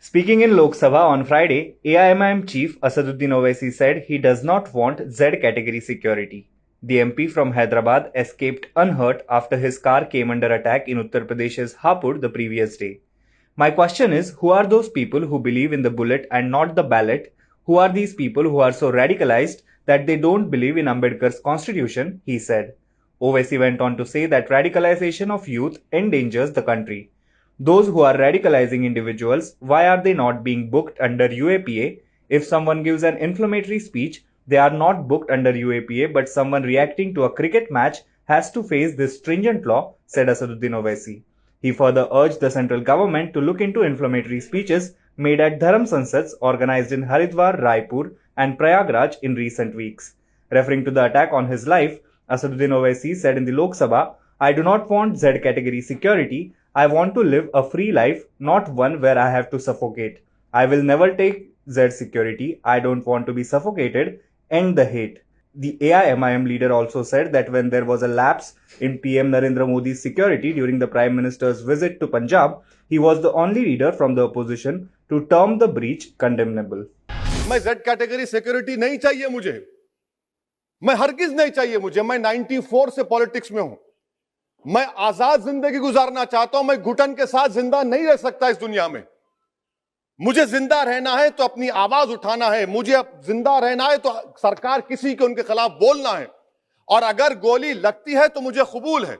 Speaking in Lok Sabha on Friday, AIMIM chief Asaduddin Owaisi said he does not want Z category security. The MP from Hyderabad escaped unhurt after his car came under attack in Uttar Pradesh's Hapur the previous day. My question is, who are those people who believe in the bullet and not the ballot? Who are these people who are so radicalized that they don't believe in Ambedkar's constitution? He said. Owaisi went on to say that radicalization of youth endangers the country. Those who are radicalizing individuals, why are they not being booked under UAPA? If someone gives an inflammatory speech, they are not booked under UAPA, but someone reacting to a cricket match has to face this stringent law, said Asaduddin Owaisi. He further urged the central government to look into inflammatory speeches made at Dharam Sansads organized in Haridwar, Raipur and Prayagraj in recent weeks. Referring to the attack on his life, Asaduddin Owaisi said in the Lok Sabha, I do not want Z category security. I want to live a free life, not one where I have to suffocate. I will never take Z security. I don't want to be suffocated. End the hate. The AIMIM leader also said that when there was a lapse in PM Narendra Modi's security during the Prime Minister's visit to Punjab, he was the only leader from the opposition to term the breach condemnable. मैं Z category security नहीं चाहिए मुझे, मैं हरगिज नहीं चाहिए मुझे। मैं 94 से पॉलिटिक्स में हूं। मैं आजाद जिंदगी गुजारना चाहता हूं। मैं घुटन के साथ जिंदा नहीं रह सकता इस दुनिया में। मुझे जिंदा रहना है तो अपनी आवाज उठाना है। मुझे जिंदा रहना है तो सरकार किसी के उनके खिलाफ बोलना है, और अगर गोली लगती है तो मुझे कबूल है,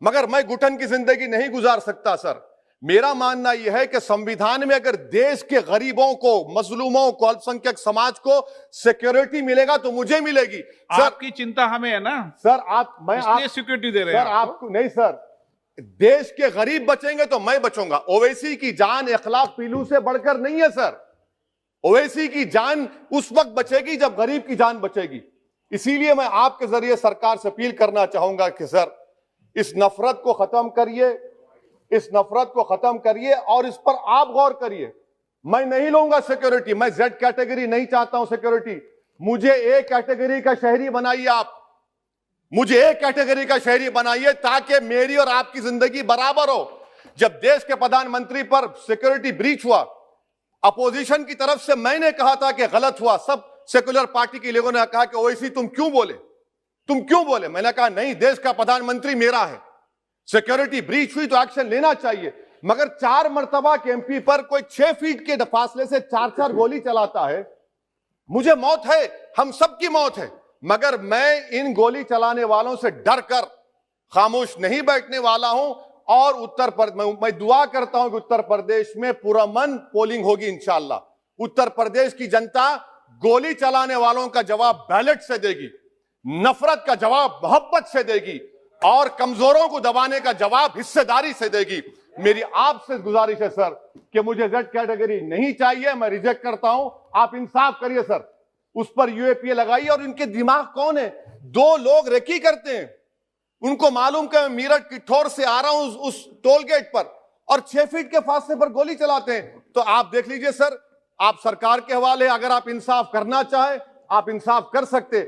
मगर मैं घुटन की जिंदगी नहीं गुजार सकता। सर, मेरा मानना यह है कि संविधान में अगर देश के गरीबों को, मजलूमों को, अल्पसंख्यक समाज को सिक्योरिटी मिलेगा तो मुझे मिलेगी। सर, आपकी चिंता हमें है ना सर, मैं इसलिए सिक्योरिटी दे रहे हैं सर आपको नहीं। सर, देश के गरीब बचेंगे तो मैं बचूंगा। ओवैसी की जान इखलाक पीलू से बढ़कर नहीं है। सर, ओवैसी की जान उस वक्त बचेगी जब गरीब की जान बचेगी। इसीलिए मैं आपके जरिए सरकार से अपील करना चाहूंगा कि सर, इस नफरत को खत्म करिए, इस नफरत को खत्म करिए और इस पर आप गौर करिए। मैं नहीं लूंगा सिक्योरिटी। मैं Z कैटेगरी नहीं चाहता हूं सिक्योरिटी। मुझे A कैटेगरी का शहरी बनाइए। आप मुझे A कैटेगरी का शहरी बनाइए ताकि मेरी और आपकी जिंदगी बराबर हो। जब देश के प्रधानमंत्री पर सिक्योरिटी ब्रीच हुआ, अपोजिशन की तरफ से मैंने कहा था कि गलत हुआ। सब सेकुलर पार्टी के लोगों ने कहा कि ओवैसी तुम क्यों बोले, तुम क्यों बोले। मैंने कहा नहीं, देश का प्रधानमंत्री मेरा है, सिक्योरिटी ब्रीच हुई तो एक्शन लेना चाहिए। मगर 4 मर्तबा के एमपी पर कोई 6 फीट के फासले से 4-4 गोली चलाता है। मुझे मौत है, हम सबकी मौत है, मगर मैं इन गोली चलाने वालों से डर कर खामोश नहीं बैठने वाला हूं। और मैं दुआ करता हूं कि उत्तर प्रदेश में पुरअमन पोलिंग होगी इंशाअल्लाह। उत्तर प्रदेश की जनता गोली चलाने वालों का जवाब बैलेट से देगी, नफरत का जवाब मोहब्बत से देगी और कमजोरों को दबाने का जवाब हिस्सेदारी से देगी। मेरी आपसे गुजारिश है सर कि मुझे Z कैटेगरी नहीं चाहिए, मैं रिजेक्ट करता हूं। आप इंसाफ करिए सर, उस पर UAPA लगाइए। और इनके दिमाग कौन है? 2 लोग रेकी करते हैं, उनको मालूम कि मैं मीरठ किठौर से आ रहा हूं उस टोल गेट पर, और 6 फीट के फासले पर गोली चलाते हैं। तो आप देख लीजिए सर, आप सरकार के हवाले, अगर आप इंसाफ करना चाहे आप इंसाफ कर सकते।